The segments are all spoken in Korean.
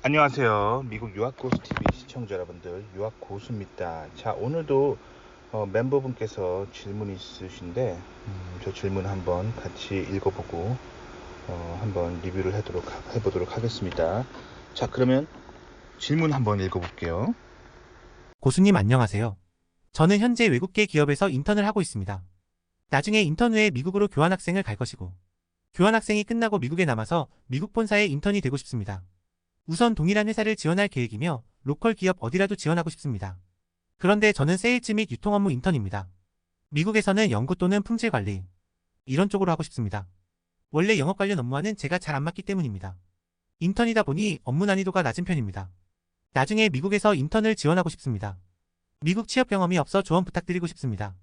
안녕하세요. 미국 유학고수TV 시청자 여러분들, 유학고수입니다. 자, 오늘도 멤버분께서 질문이 있으신데 저 질문 한번 같이 읽어보고 한번 리뷰를 해보도록 하겠습니다. 자, 그러면 질문 한번 읽어볼게요. 고수님 안녕하세요. 저는 현재 외국계 기업에서 인턴을 하고 있습니다. 나중에 인턴 후에 미국으로 교환학생을 갈 것이고, 교환학생이 끝나고 미국에 남아서 미국 본사에 인턴이 되고 싶습니다. 우선 동일한 회사를 지원할 계획이며 로컬 기업 어디라도 지원하고 싶습니다. 그런데 저는 세일즈 및 유통 업무 인턴입니다. 미국에서는 연구 또는 품질 관리, 이런 쪽으로 하고 싶습니다. 원래 영업 관련 업무와는 제가 잘 안 맞기 때문입니다. 인턴이다 보니 업무 난이도가 낮은 편입니다. 나중에 미국에서 인턴을 지원하고 싶습니다. 미국 취업 경험이 없어 조언 부탁드리고 싶습니다.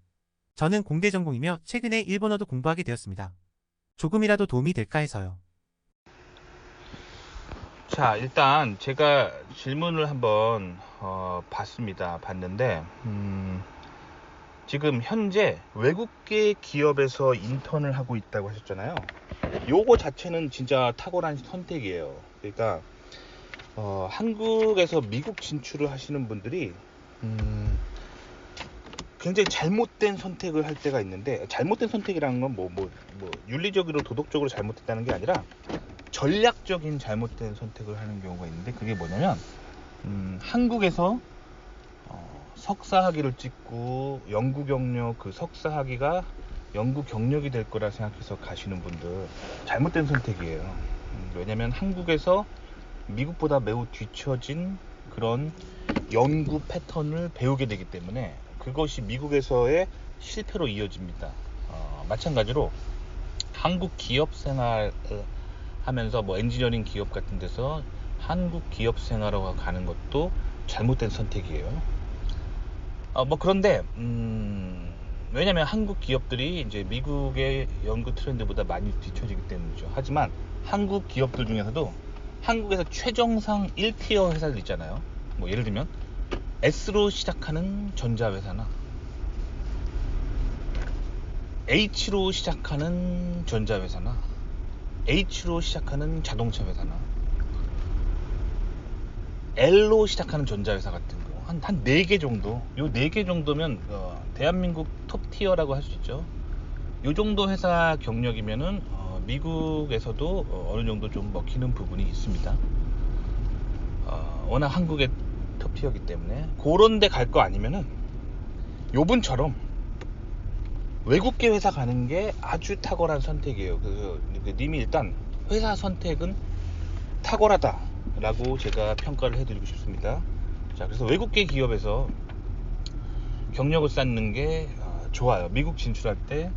저는 공대 전공이며 최근에 일본어도 공부하게 되었습니다. 조금이라도 도움이 될까 해서요. 자, 일단 제가 질문을 한번 봤는데 지금 현재 외국계 기업에서 인턴을 하고 있다고 하셨잖아요. 요거 자체는 진짜 탁월한 선택이에요. 그러니까 한국에서 미국 진출을 하시는 분들이 굉장히 잘못된 선택을 할 때가 있는데, 잘못된 선택이라는 건 뭐 윤리적으로 도덕적으로 잘못됐다는 게 아니라 전략적인 잘못된 선택을 하는 경우가 있는데, 그게 뭐냐면 한국에서 석사 학위를 찍고 연구 경력, 그 석사 학위가 연구 경력이 될 거라 생각해서 가시는 분들 잘못된 선택이에요. 왜냐면 한국에서 미국보다 매우 뒤처진 그런 연구 패턴을 배우게 되기 때문에 그것이 미국에서의 실패로 이어집니다. 마찬가지로 한국 기업 생활 하면서 뭐 엔지니어링 기업 같은 데서 한국 기업 생활하러 가는 것도 잘못된 선택이에요. 그런데 왜냐면 한국 기업들이 이제 미국의 연구 트렌드보다 많이 뒤처지기 때문이죠. 하지만 한국 기업들 중에서도 한국에서 최정상 1티어 회사들 있잖아요. 뭐 예를 들면 S로 시작하는 전자회사나 H로 시작하는 전자회사나 H로 시작하는 자동차 회사나 L로 시작하는 전자회사 같은 거 한 4개 정도, 요 4개 정도면 대한민국 톱티어라고 할 수 있죠. 요 정도 회사 경력이면은 미국에서도 어느 정도 좀 먹히는 부분이 있습니다. 워낙 한국의 톱티어이기 때문에 그런 데 갈 거 아니면은 요분처럼 외국계 회사 가는 게 아주 탁월한 선택이에요. 그래서 님이 일단 회사 선택은 탁월하다 라고 제가 평가를 해드리고 싶습니다. 자, 그래서 외국계 기업에서 경력을 쌓는 게 좋아요. 미국 진출할 때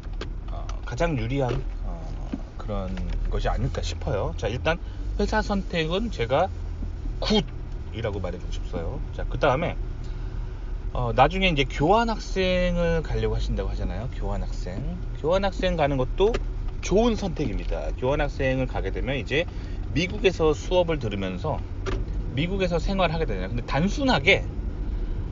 가장 유리한 그런 것이 아닐까 싶어요. 자, 일단 회사 선택은 제가 굿이라고 말해주고 싶어요. 자, 그 다음에 나중에 이제 교환학생을 가려고 하신다고 하잖아요. 교환학생 가는 것도 좋은 선택입니다. 교환학생을 가게 되면 이제 미국에서 수업을 들으면서 미국에서 생활하게 되잖아요. 근데 단순하게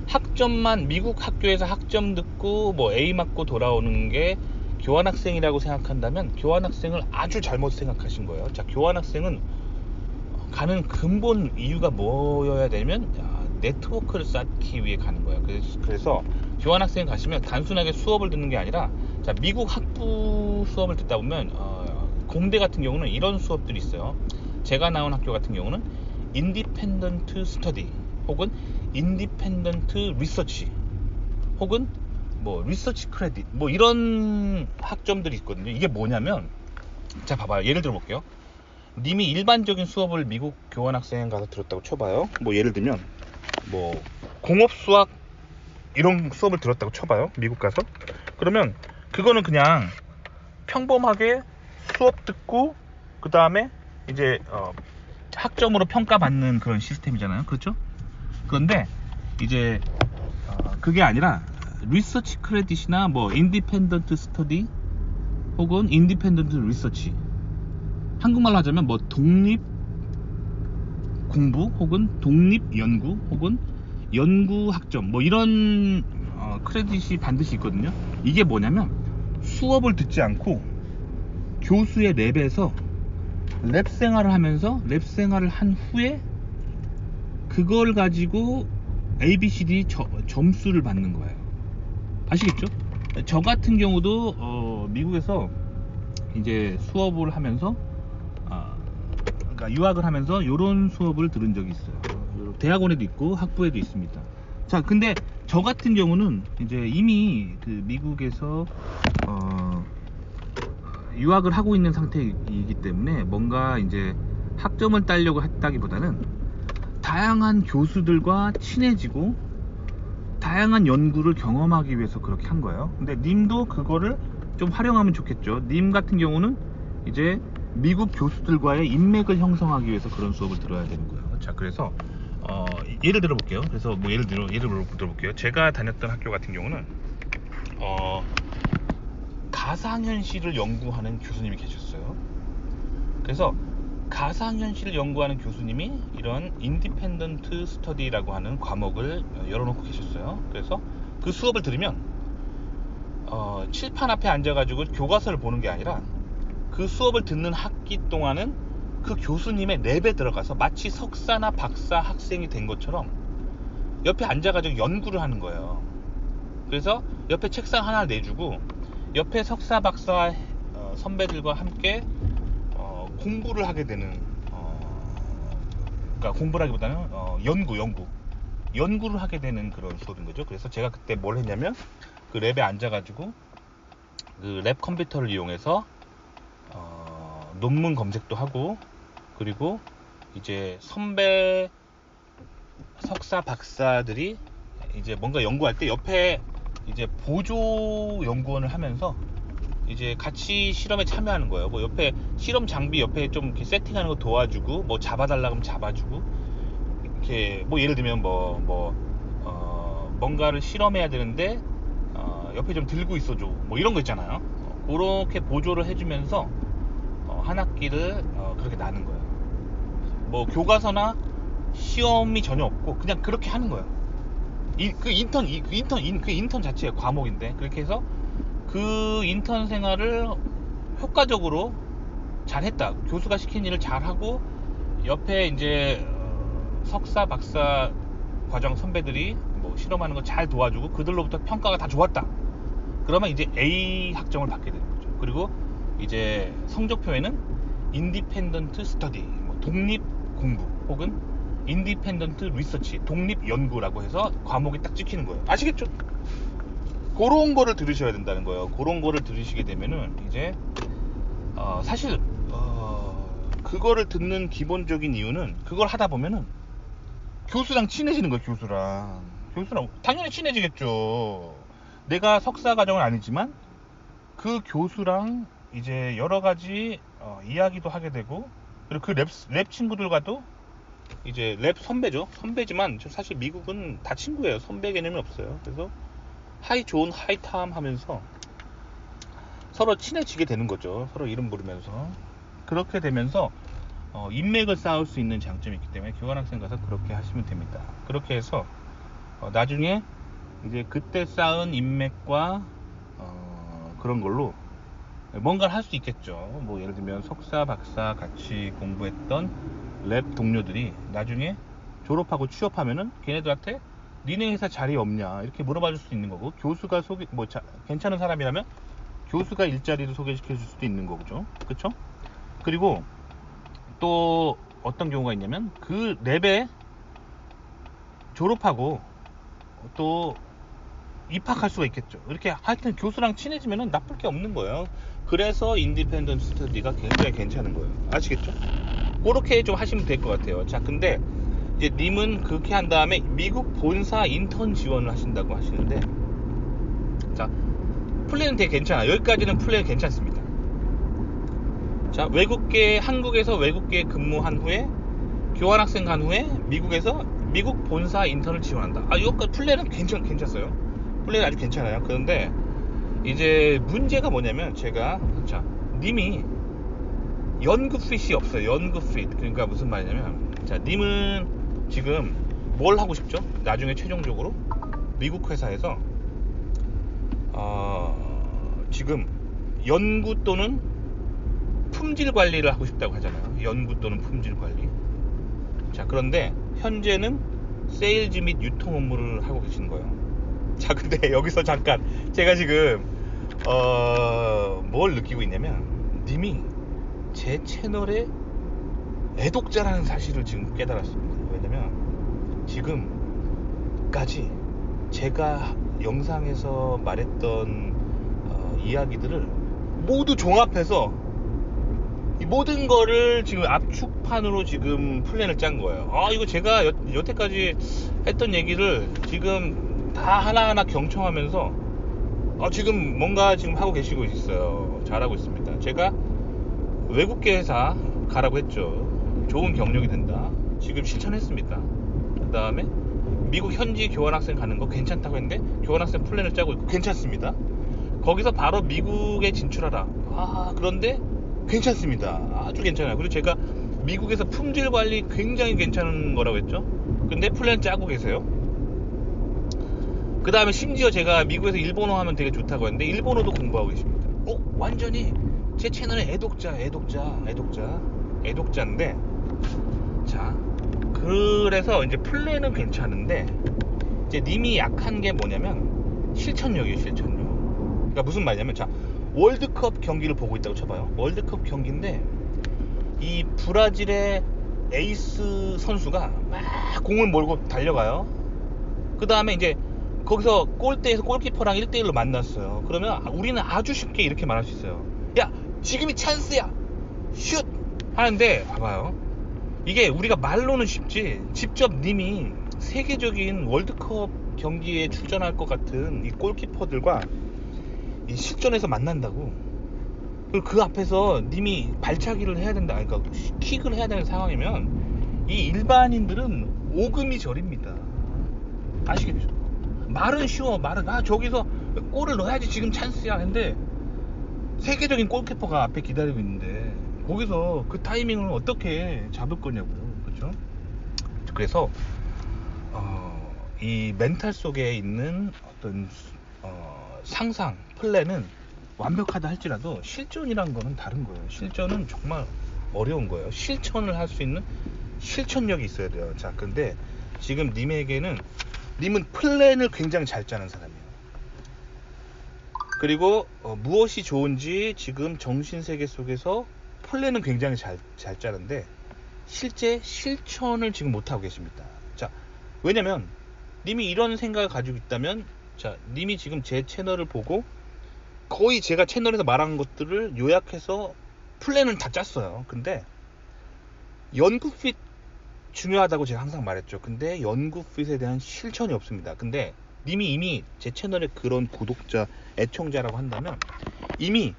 학점만, 미국 학교에서 학점 듣고 뭐 A 맞고 돌아오는 게 교환학생이라고 생각한다면 교환학생을 아주 잘못 생각하신 거예요. 자, 교환학생은 가는 근본 이유가 뭐여야 되면 네트워크를 쌓기 위해 가는 거예요. 그래서 교환학생 가시면 단순하게 수업을 듣는 게 아니라, 자, 미국 학부 수업을 듣다 보면 공대 같은 경우는 이런 수업들이 있어요. 제가 나온 학교 같은 경우는 인디펜던트 스터디 혹은 인디펜던트 리서치 혹은 뭐 리서치 크레딧 뭐 이런 학점들이 있거든요. 이게 뭐냐면, 자, 봐봐요. 예를 들어 볼게요. 님이 일반적인 수업을 미국 교환학생 가서 들었다고 쳐봐요. 뭐 예를 들면 뭐 공업 수학 이런 수업을 들었다고 쳐봐요. 미국 가서. 그러면 그거는 그냥 평범하게 수업 듣고 그 다음에 이제 학점으로 평가받는 그런 시스템이잖아요. 그렇죠? 그런데 이제 그게 아니라 리서치 크레딧이나 뭐 인디펜던트 스터디 혹은 인디펜던트 리서치, 한국말로 하자면 뭐 독립 공부 혹은 독립 연구 혹은 연구 학점 뭐 이런 크레딧이 반드시 있거든요. 이게 뭐냐면 수업을 듣지 않고 교수의 랩에서 랩 생활을 하면서 랩 생활을 한 후에 그걸 가지고 ABCD 점수를 받는 거예요. 아시겠죠? 저 같은 경우도 미국에서 이제 수업을 하면서 그러니까 유학을 하면서 이런 수업을 들은 적이 있어요. 대학원에도 있고 학부에도 있습니다. 자, 근데 저 같은 경우는 이제 이미 그 미국에서 유학을 하고 있는 상태이기 때문에 뭔가 이제 학점을 따려고 했다기보다는 다양한 교수들과 친해지고 다양한 연구를 경험하기 위해서 그렇게 한 거예요. 근데 님도 그거를 좀 활용하면 좋겠죠. 님 같은 경우는 이제 미국 교수들과의 인맥을 형성하기 위해서 그런 수업을 들어야 되는 거예요. 자, 그래서 예를 들어 볼게요. 그래서 뭐 예를 들어 볼게요. 제가 다녔던 학교 같은 경우는 가상현실을 연구하는 교수님이 계셨어요. 그래서 가상현실을 연구하는 교수님이 이런 인디펜던트 스터디라고 하는 과목을 열어놓고 계셨어요. 그래서 그 수업을 들으면 칠판 앞에 앉아가지고 교과서를 보는 게 아니라 그 수업을 듣는 학기 동안은 그 교수님의 랩에 들어가서 마치 석사나 박사 학생이 된 것처럼 옆에 앉아가지고 연구를 하는 거예요. 그래서 옆에 책상 하나 내주고 옆에 석사 박사 선배들과 함께 공부를 하게 되는 그러니까 공부라기보다는 연구를 하게 되는 그런 수업인 거죠. 그래서 제가 그때 뭘 했냐면 그 랩에 앉아가지고 그 랩 컴퓨터를 이용해서 논문 검색도 하고, 그리고 이제 선배 석사 박사들이 이제 뭔가 연구할 때 옆에 이제 보조 연구원을 하면서 이제 같이 실험에 참여하는 거예요. 뭐 옆에 실험 장비 옆에 좀 이렇게 세팅하는 거 도와주고, 뭐 잡아달라 그러면 잡아주고, 이렇게 뭐 예를 들면 뭔가를 실험해야 되는데 옆에 좀 들고 있어줘, 뭐 이런 거 있잖아요. 그렇게 보조를 해주면서 한 학기를 그렇게 나는 거예요. 뭐 교과서나 시험이 전혀 없고 그냥 그렇게 하는 거예요. 그 인턴 자체의 과목인데, 그렇게 해서 그 인턴 생활을 효과적으로 잘했다. 교수가 시킨 일을 잘하고 옆에 이제 석사 박사 과정 선배들이 뭐 실험하는 거 잘 도와주고 그들로부터 평가가 다 좋았다. 그러면 이제 A 학점을 받게 되는 거죠. 그리고 이제 성적표에는 인디펜던트 스터디, 뭐 독립 공부 혹은 인디펜던트 리서치, 독립 연구라고 해서 과목이 딱 찍히는 거예요. 아시겠죠? 그런 거를 들으셔야 된다는 거예요. 그런 거를 들으시게 되면은 이제 사실 그거를 듣는 기본적인 이유는, 그걸 하다 보면은 교수랑 친해지는 거예요. 교수랑 당연히 친해지겠죠. 내가 석사 과정은 아니지만 그 교수랑 이제 여러 가지 이야기도 하게 되고, 그리고 그 랩 친구들과도 이제 랩 선배지만 사실 미국은 다 친구예요. 선배 개념이 없어요. 그래서 좋은 하이탐 하면서 서로 친해지게 되는 거죠. 서로 이름 부르면서. 그렇게 되면서 인맥을 쌓을 수 있는 장점이 있기 때문에 교환학생 가서 그렇게 하시면 됩니다. 그렇게 해서 나중에 이제 그때 쌓은 인맥과 그런 걸로 뭔가를 할 수 있겠죠. 뭐 예를 들면 석사 박사 같이 공부했던 랩 동료들이 나중에 졸업하고 취업하면은 걔네들한테 니네 회사 자리 없냐 이렇게 물어봐 줄 수 있는 거고, 교수가 괜찮은 사람이라면 교수가 일자리를 소개시켜 줄 수도 있는 거죠. 그쵸? 그리고 또 어떤 경우가 있냐면 그 랩에 졸업하고 또 입학할 수가 있겠죠. 이렇게 하여튼 교수랑 친해지면은 나쁠 게 없는 거예요. 그래서 인디펜던트 스터디가 굉장히 괜찮은 거예요. 아시겠죠? 그렇게 좀 하시면 될 것 같아요. 자, 근데 이제 님은 그렇게 한 다음에 미국 본사 인턴 지원을 하신다고 하시는데, 자, 플랜은 되게 괜찮아요. 여기까지는 플랜 괜찮습니다. 자, 한국에서 외국계 근무한 후에 교환학생 간 후에 미국 본사 인턴을 지원한다. 여기까지 플랜은 괜찮았어요. 플랜은 아주 괜찮아요. 그런데 이제 문제가 뭐냐면, 자, 님이 연구 핏이 없어요. 연구 핏. 그러니까 무슨 말이냐면, 자, 님은 지금 뭘 하고 싶죠? 나중에 최종적으로 미국 회사에서 지금 연구 또는 품질 관리를 하고 싶다고 하잖아요. 연구 또는 품질 관리. 자, 그런데 현재는 세일즈 및 유통 업무를 하고 계시는 거예요. 자, 근데 여기서 잠깐 제가 지금 뭘 느끼고 있냐면, 님이 제 채널의 애독자라는 사실을 지금 깨달았습니다. 왜냐면 지금까지 제가 영상에서 말했던 이야기들을 모두 종합해서 이 모든 거를 지금 압축판으로 지금 플랜을 짠 거예요. 이거 제가 여태까지 했던 얘기를 지금 다 하나하나 경청하면서 지금 뭔가 지금 하고 계시고 있어요. 잘하고 있습니다. 제가 외국계 회사 가라고 했죠. 좋은 경력이 된다. 지금 실천했습니다. 그 다음에 미국 현지 교환학생 가는 거 괜찮다고 했는데 교환학생 플랜을 짜고 있고 괜찮습니다. 거기서 바로 미국에 진출하라. 그런데 괜찮습니다. 아주 괜찮아요. 그리고 제가 미국에서 품질 관리 굉장히 괜찮은 거라고 했죠. 근데 플랜 짜고 계세요. 그 다음에 심지어 제가 미국에서 일본어 하면 되게 좋다고 했는데 일본어도 공부하고 계십니다. 완전히 제 채널의 애독자인데, 자, 그래서 이제 플랜은 괜찮은데 이제 님이 약한 게 뭐냐면 실천력이에요. 그러니까 무슨 말이냐면, 자, 월드컵 경기를 보고 있다고 쳐봐요. 월드컵 경기인데 이 브라질의 에이스 선수가 막 공을 몰고 달려가요. 그 다음에 이제 거기서 골대에서 골키퍼랑 1대1로 만났어요. 그러면 우리는 아주 쉽게 이렇게 말할 수 있어요. 야, 지금이 찬스야, 슛! 하는데 봐봐요, 이게 우리가 말로는 쉽지 직접 님이 세계적인 월드컵 경기에 출전할 것 같은 이 골키퍼들과 이 실전에서 만난다고, 그리고 그 앞에서 님이 발차기를 해야 된다, 그러니까 킥을 해야 되는 상황이면 이 일반인들은 오금이 저립니다. 아시겠죠? 말은 쉬워. 말은 저기서 골을 넣어야지, 지금 찬스야. 근데 세계적인 골키퍼가 앞에 기다리고 있는데 거기서 그 타이밍을 어떻게 잡을 거냐고. 그렇죠? 그래서 이 멘탈 속에 있는 어떤 상상, 플랜은 완벽하다 할지라도 실전이란 거는 다른 거예요. 실전은 정말 어려운 거예요. 실천을 할 수 있는 실천력이 있어야 돼요. 자, 근데 지금 님은 플랜을 굉장히 잘 짜는 사람이에요. 그리고 무엇이 좋은지 지금 정신세계 속에서 플랜은 굉장히 잘 짜는데 실제 실천을 지금 못하고 계십니다. 자, 왜냐면 님이 이런 생각을 가지고 있다면, 자, 님이 지금 제 채널을 보고 거의 제가 채널에서 말한 것들을 요약해서 플랜을 다 짰어요. 근데 연구핏 중요하다고 제가 항상 말했죠. 근데 연구핏에 대한 실천이 없습니다. 근데 님이 이미 제 채널에 그런 구독자, 애청자라고 한다면 이미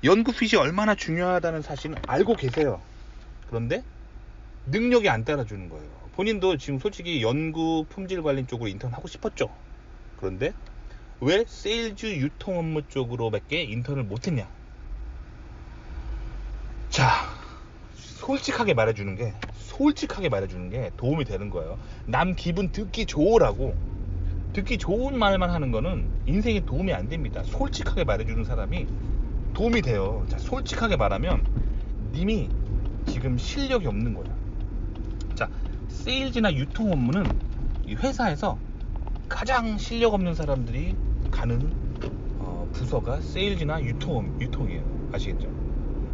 연구핏이 얼마나 중요하다는 사실은 알고 계세요. 그런데 능력이 안 따라주는 거예요. 본인도 지금 솔직히 연구 품질 관리 쪽으로 인턴 하고 싶었죠. 그런데 왜 세일즈 유통 업무 쪽으로밖에 인턴을 못했냐? 자, 솔직하게 말해주는 게 도움이 되는 거예요. 남 기분 듣기 좋으라고 듣기 좋은 말만 하는 거는 인생에 도움이 안 됩니다. 솔직하게 말해주는 사람이 도움이 돼요. 자, 솔직하게 말하면 님이 지금 실력이 없는 거야. 자, 세일즈나 유통 업무는 이 회사에서 가장 실력 없는 사람들이 가는 부서가 세일즈나 유통이에요. 아시겠죠?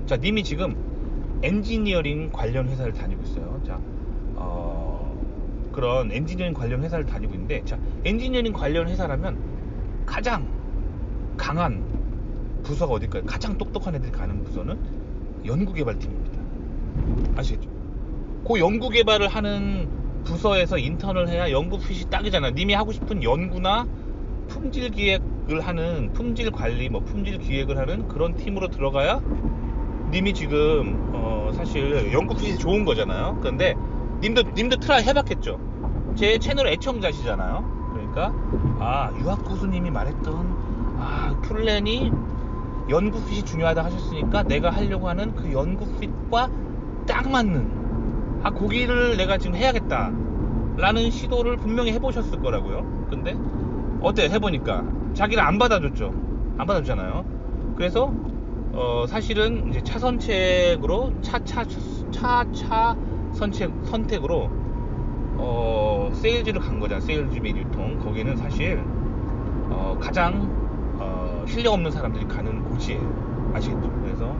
자, 님이 지금 엔지니어링 관련 회사를 다니고 있어요. 자, 그런 엔지니어링 관련 회사를 다니고 있는데, 자, 엔지니어링 관련 회사라면 가장 강한 부서가 어딜까요? 가장 똑똑한 애들이 가는 부서는 연구개발팀입니다. 아시겠죠? 그 연구개발을 하는 부서에서 인턴을 해야 연구핏이 딱이잖아요. 님이 하고 싶은 연구나 품질 기획을 하는, 품질 관리, 품질 기획을 하는 그런 팀으로 들어가야 님이 지금 사실 연구핏이 좋은 거잖아요. 그런데 님도 트라이 해봤겠죠. 제 채널 애청자시잖아요. 그러니까 유학 교수님이 말했던 플랜이 연구핏이 중요하다 하셨으니까 내가 하려고 하는 그 연구핏과 딱 맞는 거기를 내가 지금 해야겠다 라는 시도를 분명히 해보셨을 거라고요. 근데 어때? 해보니까 자기를 안 받아줬잖아요. 그래서 사실은 이제 차선책으로 선택으로 세일즈를 간 거잖아. 세일즈 및 유통. 거기는 사실 가장 실력 없는 사람들이 가는 곳이에요. 아시겠죠? 그래서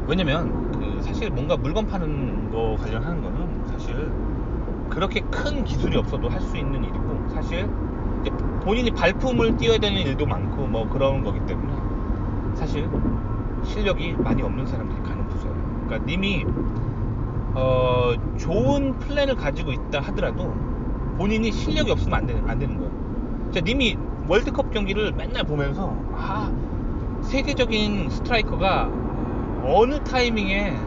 왜냐면 사실 뭔가 물건 파는 거 관련하는 거는 사실 그렇게 큰 기술이 없어도 할 수 있는 일이고, 사실 이제 본인이 발품을 띄워야 되는 일도 많고 뭐 그런 거기 때문에 사실 실력이 많이 없는 사람들이 가는 부서예요. 그러니까 님이 좋은 플랜을 가지고 있다 하더라도 본인이 실력이 없으면 안 되는 거예요. 자, 님이 월드컵 경기를 맨날 보면서 세계적인 스트라이커가 어느 타이밍에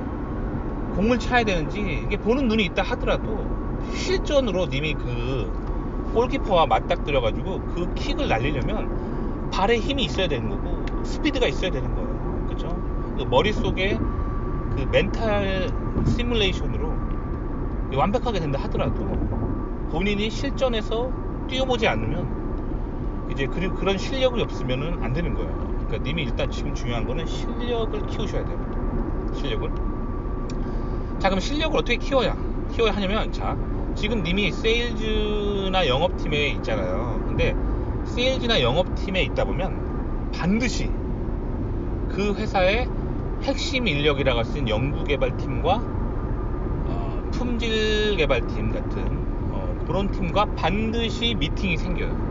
공을 차야 되는지 이게 보는 눈이 있다 하더라도 실전으로 님이 골키퍼와 맞닥뜨려 가지고 그 킥을 날리려면 발에 힘이 있어야 되는 거고 스피드가 있어야 되는 거예요. 그렇죠? 머릿속에 멘탈 시뮬레이션으로 완벽하게 된다 하더라도 본인이 실전에서 뛰어보지 않으면 이제 그런 실력이 없으면은 안 되는 거예요. 그러니까 님이 일단 지금 중요한 거는 실력을 키우셔야 돼요. 실력을. 자, 그럼 실력을 어떻게 키워야 하냐면, 자, 지금 님이 세일즈나 영업팀에 있잖아요. 근데 세일즈나 영업팀에 있다 보면 반드시 그 회사의 핵심 인력이라고 할 수 있는 연구개발팀과 품질개발팀 같은 그런 팀과 반드시 미팅이 생겨요.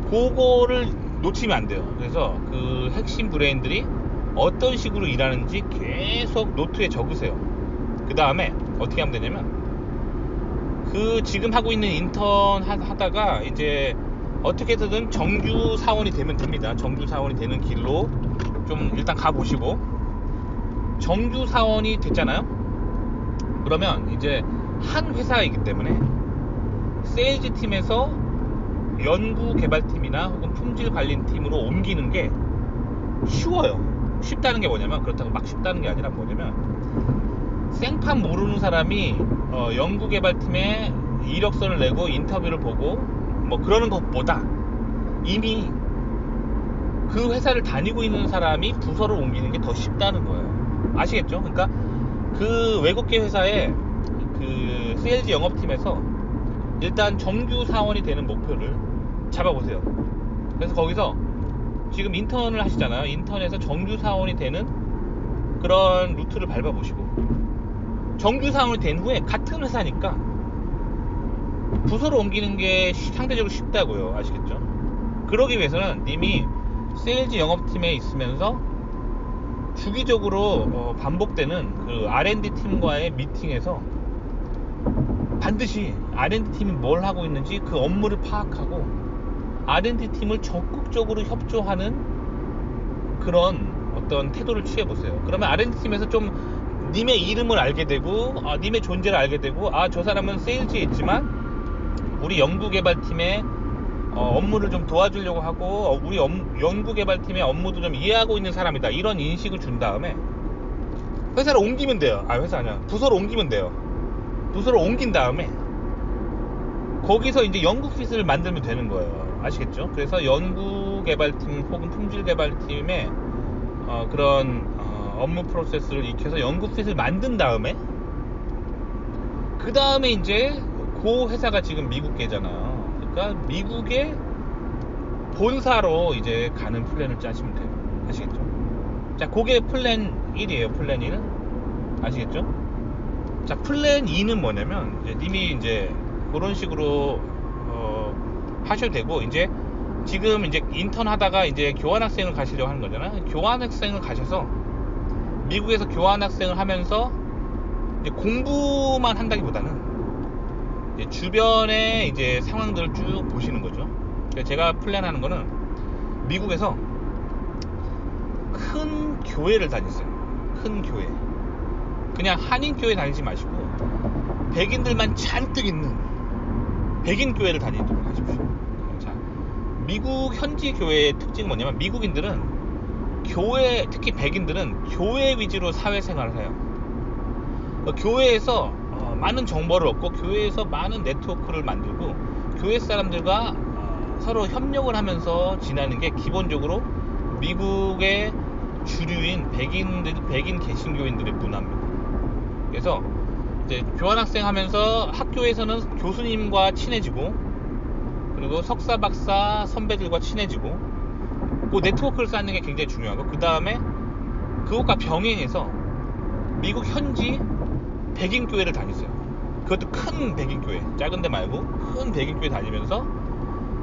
그거를 놓치면 안 돼요. 그래서 그 핵심 브레인들이 어떤 식으로 일하는지 계속 노트에 적으세요. 그 다음에 어떻게 하면 되냐면, 지금 하고 있는 인턴 하다가 이제 어떻게 해서든 정규 사원이 되면 됩니다. 정규 사원이 되는 길로 좀 일단 가보시고, 정규 사원이 됐잖아요. 그러면 이제 한 회사이기 때문에 세일즈 팀에서 연구 개발팀이나 혹은 품질 관리팀으로 옮기는 게 쉬워요. 쉽다는 게 뭐냐면, 그렇다고 막 쉽다는 게 아니라 뭐냐면, 생판 모르는 사람이 연구 개발팀에 이력서를 내고 인터뷰를 보고 뭐 그러는 것보다 이미 그 회사를 다니고 있는 사람이 부서를 옮기는 게 더 쉽다는 거예요. 아시겠죠? 그러니까 그 외국계 회사의 세일즈 영업팀에서 일단 정규 사원이 되는 목표를 잡아보세요. 그래서 거기서 지금 인턴을 하시잖아요. 인턴에서 정규 사원이 되는 그런 루트를 밟아보시고, 정규 사원이 된 후에 같은 회사니까 부서로 옮기는 게 상대적으로 쉽다고요. 아시겠죠? 그러기 위해서는 님이 세일즈 영업팀에 있으면서 주기적으로 반복되는 그 R&D 팀과의 미팅에서 반드시 R&D 팀이 뭘 하고 있는지 그 업무를 파악하고 R&D 팀을 적극적으로 협조하는 그런 어떤 태도를 취해보세요. 그러면 R&D 팀에서 좀 님의 이름을 알게 되고, 님의 존재를 알게 되고, 저 사람은 세일즈에 있지만 우리 연구개발팀의 업무를 좀 도와주려고 하고 우리 연구개발팀의 업무도 좀 이해하고 있는 사람이다, 이런 인식을 준 다음에 회사를 옮기면 돼요. 회사 아니야, 부서로 옮기면 돼요. 부서로 옮긴 다음에 거기서 이제 연구핏을 만들면 되는 거예요. 아시겠죠? 그래서 연구개발팀 혹은 품질개발팀의 그런 업무 프로세스를 익혀서 연구핏을 만든 다음에 그 다음에 이제 그 회사가 지금 미국계잖아요. 그러니까 미국의 본사로 이제 가는 플랜을 짜시면 돼요. 아시겠죠? 자, 그게 플랜 1이에요. 플랜 1. 아시겠죠? 자, 플랜 2는 뭐냐면, 님이 이제 그런 식으로 하셔도 되고, 이제 지금 이제 인턴 하다가 이제 교환학생을 가시려고 하는 거잖아요. 교환학생을 가셔서 미국에서 교환학생을 하면서 이제 공부만 한다기보다는 이제 주변의 이제 상황들을 쭉 보시는 거죠. 그래서 제가 플랜하는 거는 미국에서 큰 교회를 다니세요. 큰 교회. 그냥 한인교회 다니지 마시고 백인들만 잔뜩 있는 백인 교회를 다니도록 하십시오. 자, 미국 현지 교회의 특징은 뭐냐면, 미국인들은 교회, 특히 백인들은 교회 위주로 사회생활을 해요. 교회에서 많은 정보를 얻고 교회에서 많은 네트워크를 만들고 교회 사람들과 서로 협력을 하면서 지내는 게 기본적으로 미국의 주류인 백인 개신교인들의 문화입니다. 그래서 이제 교환학생 하면서 학교에서는 교수님과 친해지고, 그리고 석사 박사 선배들과 친해지고, 그 네트워크를 쌓는 게 굉장히 중요하고, 그 다음에 그것과 병행해서 미국 현지 백인 교회를 다니세요. 그것도 큰 백인 교회, 작은 데 말고 큰 백인 교회 다니면서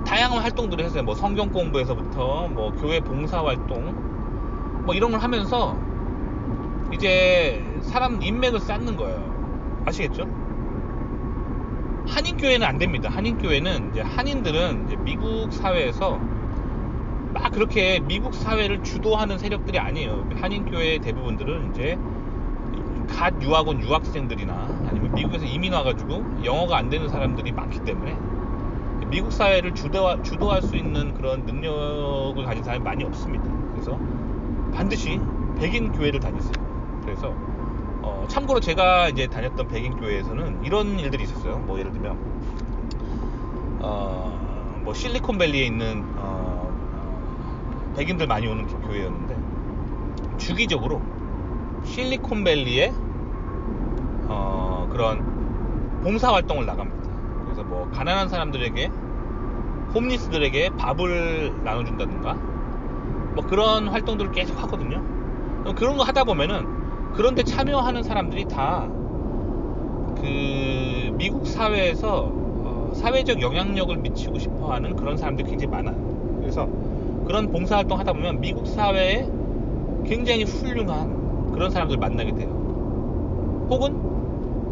다양한 활동들을 했어요. 뭐 성경 공부에서부터 뭐 교회 봉사 활동 뭐 이런 걸 하면서 이제 사람 인맥을 쌓는 거예요. 아시겠죠? 한인교회는 안 됩니다. 한인교회는 이제 한인들은 이제 미국 사회에서 막 그렇게 미국 사회를 주도하는 세력들이 아니에요. 한인교회 대부분들은 이제 갓 유학 온 유학생들이나 아니면 미국에서 이민 와가지고 영어가 안 되는 사람들이 많기 때문에 미국 사회를 주도할 수 있는 그런 능력을 가진 사람이 많이 없습니다. 그래서 반드시 백인 교회를 다니세요. 그래서 참고로 제가 이제 다녔던 백인 교회에서는 이런 일들이 있었어요. 뭐 예를 들면 뭐 실리콘밸리에 있는 백인들 많이 오는 교회였는데 주기적으로 실리콘밸리에 그런 봉사활동을 나갑니다. 그래서 뭐 가난한 사람들에게, 홈리스들에게 밥을 나눠준다든가 뭐 그런 활동들을 계속 하거든요. 그런 거 하다 보면은 그런데 참여하는 사람들이 다 그 미국 사회에서 사회적 영향력을 미치고 싶어하는 그런 사람들이 굉장히 많아요. 그래서 그런 봉사활동 하다 보면 미국 사회에 굉장히 훌륭한 그런 사람들 만나게 돼요. 혹은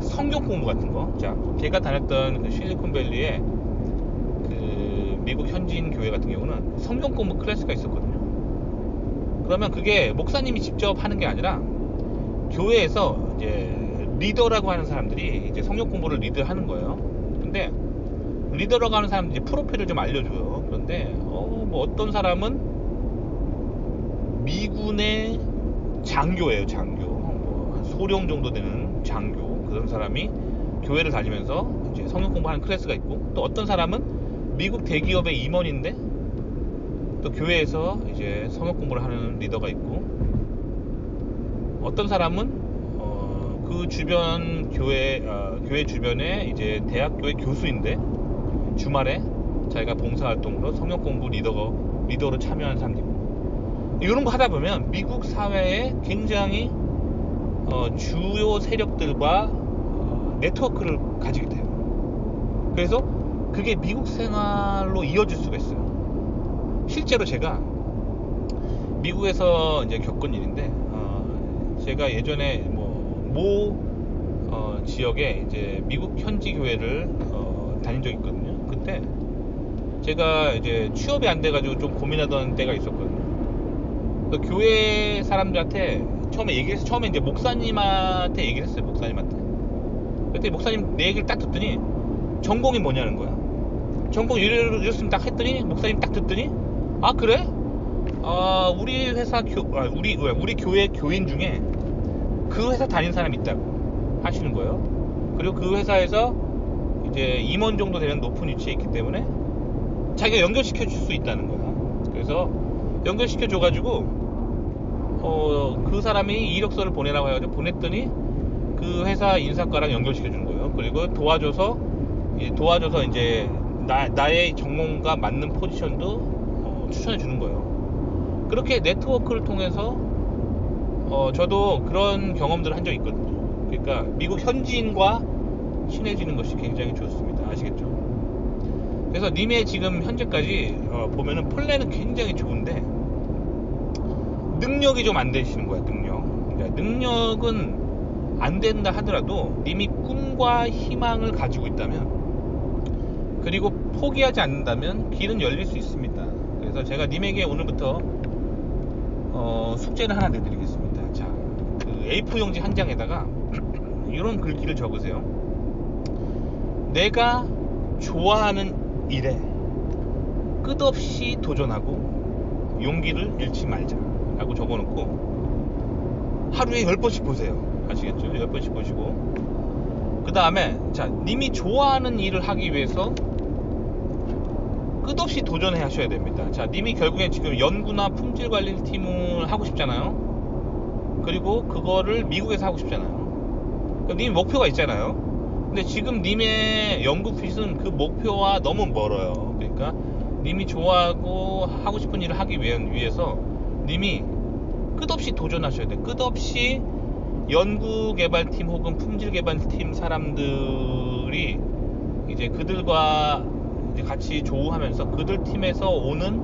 성경 공부 같은 거. 자, 제가 다녔던 그 실리콘밸리의 그 미국 현지인 교회 같은 경우는 성경 공부 클래스가 있었거든요. 그러면 그게 목사님이 직접 하는 게 아니라 교회에서 이제 리더라고 하는 사람들이 이제 성경 공부를 리드하는 거예요. 근데 리더라고 하는 사람들이 프로필을 좀 알려줘요. 그런데 뭐 어떤 사람은 미군의 장교예요. 장교. 뭐 소령 정도 되는 장교. 그런 사람이 교회를 다니면서 이제 성경 공부하는 클래스가 있고, 또 어떤 사람은 미국 대기업의 임원인데 또 교회에서 이제 성경 공부를 하는 리더가 있고, 어떤 사람은 그 주변 교회 주변에 이제 대학교의 교수인데 주말에 자기가 봉사활동으로 성경 공부 리더로 참여하는 사람도 있고, 이런 거 하다 보면 미국 사회에 굉장히 주요 세력들과 네트워크를 가지게 돼요. 그래서 그게 미국 생활로 이어질 수가 있어요. 실제로 제가 미국에서 이제 겪은 일인데, 제가 예전에 지역에 이제 미국 현지 교회를 다닌 적이 있거든요. 그때 제가 이제 취업이 안 돼가지고 좀 고민하던 때가 있었거든요. 그래서 교회 사람들한테 처음에 이제 목사님한테 얘기를 했어요. 목사님한테. 그때 목사님 내 얘기를 딱 듣더니 전공이 뭐냐는 거야. 전공 이랬으면 딱 했더니 목사님 딱 듣더니 아 그래? 우리 회사 우리 교회 교인 중에 그 회사 다닌 사람이 있다고 하시는 거예요. 그리고 그 회사에서 이제 임원 정도 되는 높은 위치에 있기 때문에 자기가 연결시켜 줄 수 있다는 거야. 그래서 연결시켜 줘가지고 그 사람이 이력서를 보내라고 해가지고 보냈더니 그 회사 인사과랑 연결시켜 주는 거예요. 그리고 도와줘서 이제 나의 전공과 맞는 포지션도 추천해 주는 거예요. 그렇게 네트워크를 통해서 저도 그런 경험들을 한 적이 있거든요. 그러니까 미국 현지인과 친해지는 것이 굉장히 좋습니다. 아시겠죠? 그래서 님의 지금 현재까지 보면은 플랜은 굉장히 좋은데 능력이 좀 안 되시는 거야. 그러니까 능력은 안 된다 하더라도 님이 꿈과 희망을 가지고 있다면, 그리고 포기하지 않는다면 길은 열릴 수 있습니다. 그래서 제가 님에게 오늘부터 숙제를 하나 내드리겠습니다. 자, 그 A4 용지 한 장에다가 이런 글귀를 적으세요. 내가 좋아하는 일에 끝없이 도전하고 용기를 잃지 말자 라고 적어놓고 하루에 10번씩 보세요. 아시겠죠? 10번씩 보시고, 그 다음에 자, 님이 좋아하는 일을 하기 위해서 끝없이 도전해 하셔야 됩니다. 자, 님이 결국엔 지금 연구나 품질 관리 팀을 하고 싶잖아요. 그리고 그거를 미국에서 하고 싶잖아요. 님이 목표가 있잖아요. 근데 지금 님의 연구핏은 그 목표와 너무 멀어요. 그러니까 님이 좋아하고 하고 싶은 일을 하기 위해서 님이 끝없이 도전하셔야 돼요. 끝없이 연구개발팀 혹은 품질개발팀 사람들이 이제 그들과 이제 같이 조우하면서 그들 팀에서 오는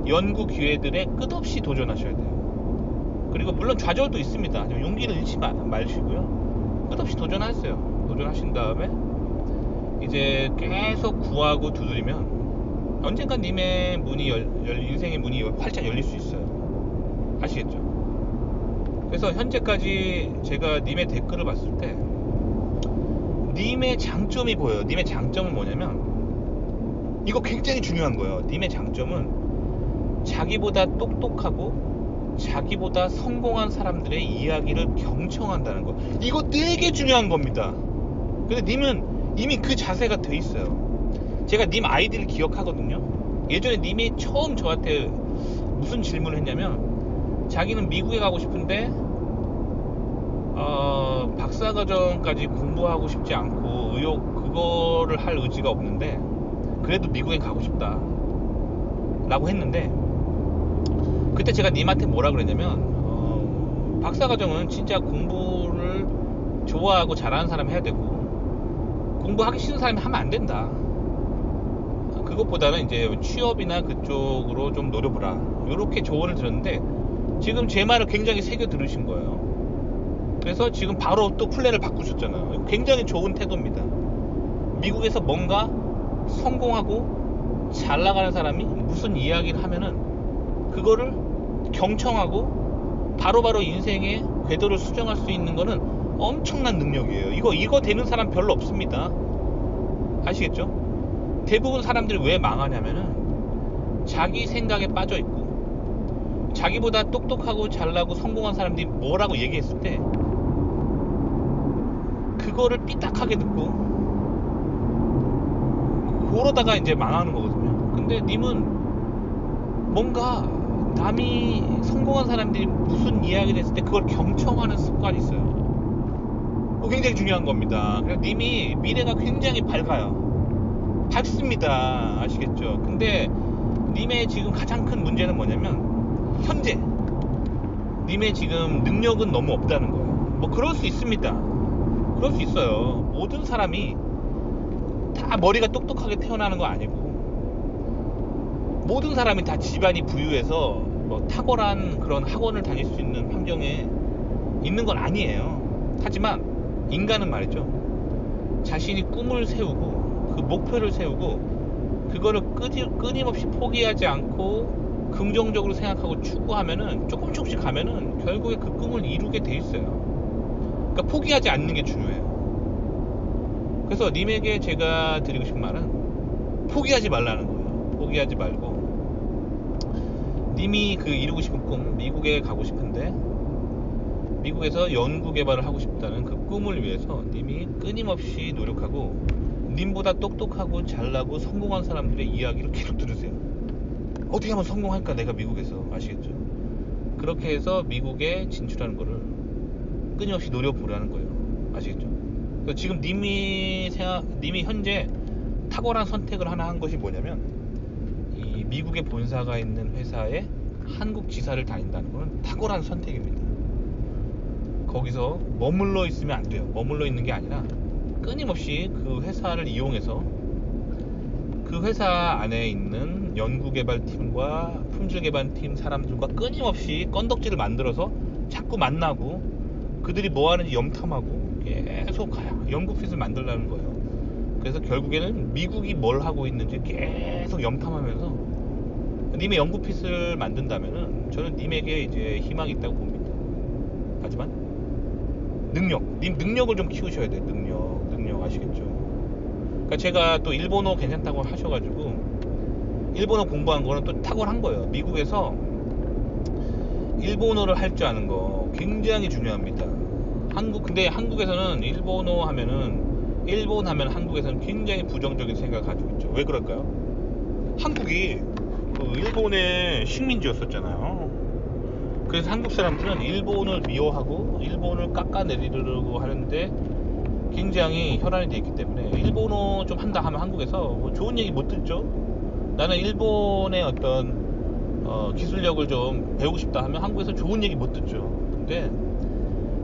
연구 기회들에 끝없이 도전하셔야 돼요. 그리고 물론 좌절도 있습니다. 하지만 용기를 잃지 마시고요. 끝없이 도전하세요. 도전하신 다음에 이제 계속 구하고 두드리면 언젠간 님의 문이 인생의 문이 활짝 열릴 수 있어요. 아시겠죠? 그래서 현재까지 제가 님의 댓글을 봤을 때 님의 장점이 보여요. 님의 장점은 뭐냐면 이거 굉장히 중요한 거예요. 님의 장점은 자기보다 똑똑하고 자기보다 성공한 사람들의 이야기를 경청한다는 거. 이거 되게 중요한 겁니다. 근데 님은 이미 그 자세가 돼 있어요. 제가 님 아이디를 기억하거든요. 예전에 님이 처음 저한테 무슨 질문을 했냐면 자기는 미국에 가고 싶은데 박사과정까지 공부하고 싶지 않고 그거를 할 의지가 없는데 그래도 미국에 가고 싶다 라고 했는데, 그때 제가 님한테 뭐라 그랬냐면 박사과정은 진짜 공부를 좋아하고 잘하는 사람이 해야 되고 공부하기 싫은 사람이 하면 안 된다. 그것보다는 이제 취업이나 그쪽으로 좀 노려보라, 이렇게 조언을 드렸는데 지금 제 말을 굉장히 새겨 들으신 거예요. 그래서 지금 바로 또 플랜을 바꾸셨잖아요. 굉장히 좋은 태도입니다. 미국에서 뭔가 성공하고 잘 나가는 사람이 무슨 이야기를 하면은 그거를 경청하고 바로바로 인생의 궤도를 수정할 수 있는 거는 엄청난 능력이에요. 이거 되는 사람 별로 없습니다. 아시겠죠? 대부분 사람들이 왜 망하냐면은 자기 생각에 빠져 있고 자기보다 똑똑하고 잘나고 성공한 사람들이 뭐라고 얘기했을 때 그거를 삐딱하게 듣고 그러다가 이제 망하는 거거든요. 근데 님은 뭔가 남이 성공한 사람들이 무슨 이야기를 했을 때 그걸 경청하는 습관이 있어요. 굉장히 중요한 겁니다. 그래서 님이 미래가 굉장히 밝아요. 밝습니다. 아시겠죠? 근데 님의 지금 가장 큰 문제는 뭐냐면 현재 님의 지금 능력은 너무 없다는 거예요. 뭐 그럴 수 있습니다. 그럴 수 있어요. 모든 사람이 다 머리가 똑똑하게 태어나는 거 아니고 모든 사람이 다 집안이 부유해서 뭐 탁월한 그런 학원을 다닐 수 있는 환경에 있는 건 아니에요. 하지만 인간은 말이죠, 자신이 꿈을 세우고 그 목표를 세우고 그거를 끊임없이 포기하지 않고 긍정적으로 생각하고 추구하면은 조금씩 가면은 결국에 그 꿈을 이루게 돼 있어요. 그러니까 포기하지 않는 게 중요해요. 그래서 님에게 제가 드리고 싶은 말은 포기하지 말라는 거예요. 포기하지 말고 님이 그 이루고 싶은 꿈, 미국에 가고 싶은데 미국에서 연구 개발을 하고 싶다는 그 꿈을 위해서 님이 끊임없이 노력하고 님보다 똑똑하고 잘나고 성공한 사람들의 이야기를 계속 들으세요. 어떻게 하면 성공할까 내가 미국에서. 아시겠죠? 그렇게 해서 미국에 진출하는 거를 끊임없이 노려보라는 거예요. 아시겠죠? 그래서 지금 님이 현재 탁월한 선택을 하나 한 것이 뭐냐면 이 미국의 본사가 있는 회사에 한국 지사를 다닌다는 것은 탁월한 선택입니다. 거기서 머물러 있으면 안 돼요. 머물러 있는 게 아니라 끊임없이 그 회사를 이용해서 그 회사 안에 있는 연구개발팀과 품질개발팀 사람들과 끊임없이 건덕지를 만들어서 자꾸 만나고 그들이 뭐 하는지 염탐하고 계속 연구핏을 만들라는 거예요. 그래서 결국에는 미국이 뭘 하고 있는지 계속 염탐하면서 님의 연구핏을 만든다면은 저는 님에게 이제 희망이 있다고 봅니다. 하지만 님 능력을 좀 키우셔야 돼요. 능력 아시겠죠? 그러니까 제가 또 일본어 괜찮다고 하셔가지고 일본어 공부한 거는 또 탁월한 거예요. 미국에서 일본어를 할 줄 아는 거 굉장히 중요합니다. 근데 한국에서는 일본어 하면은 일본 하면 한국에서는 굉장히 부정적인 생각을 가지고 있죠. 왜 그럴까요? 한국이 그 일본의 식민지였었잖아요. 그래서 한국 사람들은 일본을 미워하고 일본을 깎아내리려고 하는데 굉장히 혈안이 돼 있기 때문에 일본어 좀 한다 하면 한국에서 뭐 좋은 얘기 못 듣죠. 나는 일본의 어떤 기술력을 좀 배우고 싶다 하면 한국에서 좋은 얘기 못 듣죠. 근데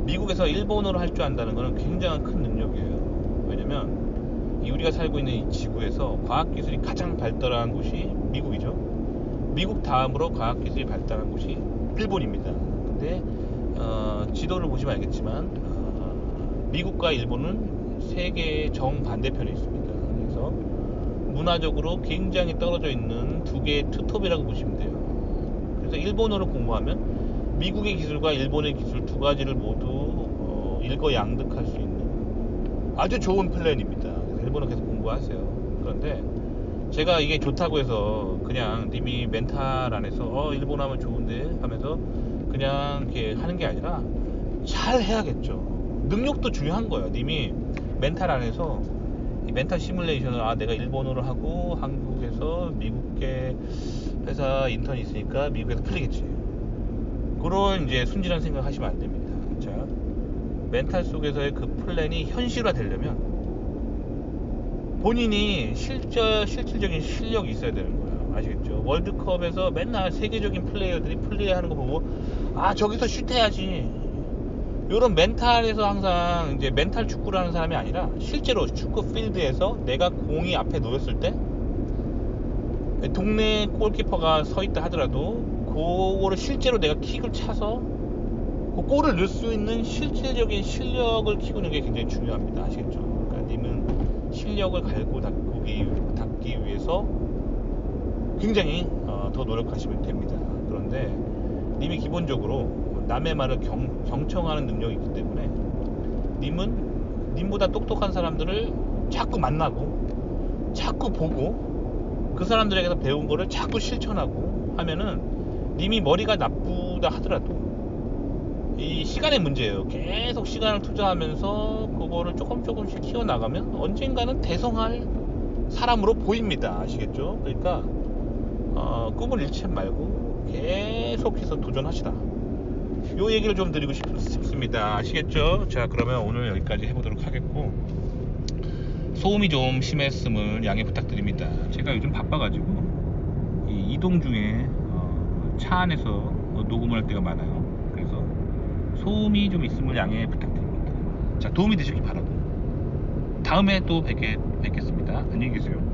미국에서 일본어를 할 줄 안다는 것은 굉장히 큰 능력이에요. 왜냐면 우리가 살고 있는 이 지구에서 과학기술이 가장 발달한 곳이 미국이죠. 미국 다음으로 과학기술이 발달한 곳이 일본입니다. 근데 지도를 보시면 알겠지만 미국과 일본은 세계의 정반대편에 있습니다. 그래서 문화적으로 굉장히 떨어져 있는 두 개의 투톱이라고 보시면 돼요. 그래서 일본어를 공부하면 미국의 기술과 일본의 기술 두 가지를 모두 일거양득할 수 있는 아주 좋은 플랜입니다. 그래서 일본어 계속 공부하세요. 그런데 제가 이게 좋다고 해서 그냥 님이 멘탈 안에서 일본어 하면 좋은데 하면서 그냥 이렇게 하는 게 아니라 잘 해야겠죠. 능력도 중요한 거예요. 님이 멘탈 안에서 이 멘탈 시뮬레이션을 내가 일본어를 하고 한국에서 미국계 회사 인턴이 있으니까 미국에서 풀리겠지. 그런 이제 순진한 생각 하시면 안 됩니다. 자, 멘탈 속에서의 그 플랜이 현실화 되려면 본인이 실질적인 실력이 있어야 되는 거예요. 아시겠죠? 월드컵에서 맨날 세계적인 플레이어들이 플레이하는 거 보고 저기서 슛해야지. 이런 멘탈에서 항상 이제 멘탈 축구를 하는 사람이 아니라 실제로 축구 필드에서 내가 공이 앞에 놓였을 때 동네 골키퍼가 서 있다 하더라도 그거를 실제로 내가 킥을 차서 그 골을 넣을 수 있는 실질적인 실력을 키우는 게 굉장히 중요합니다. 아시겠죠? 그러니까 님은 실력을 갈고 닦기 위해서 굉장히 더 노력하시면 됩니다. 그런데 님이 기본적으로 남의 말을 경청하는 능력이 있기 때문에 님은 님보다 똑똑한 사람들을 자꾸 만나고 자꾸 보고 그 사람들에게서 배운 거를 자꾸 실천하고 하면은 님이 머리가 나쁘다 하더라도 이 시간의 문제예요. 계속 시간을 투자하면서 그거를 조금씩 키워나가면 언젠가는 대성할 사람으로 보입니다. 아시겠죠? 그러니까 꿈을 잃지 말고 계속해서 도전하시라. 요 얘기를 좀 드리고 싶습니다. 아시겠죠? 자, 그러면 오늘 여기까지 해보도록 하겠고, 소음이 좀 심했음을 양해 부탁드립니다. 제가 요즘 바빠가지고 이동 중에 차 안에서 녹음을 할 때가 많아요. 그래서 소음이 좀 있음을 양해 부탁드립니다. 자, 도움이 되셨길 바라고 다음에 또 뵙겠습니다. 안녕히 계세요.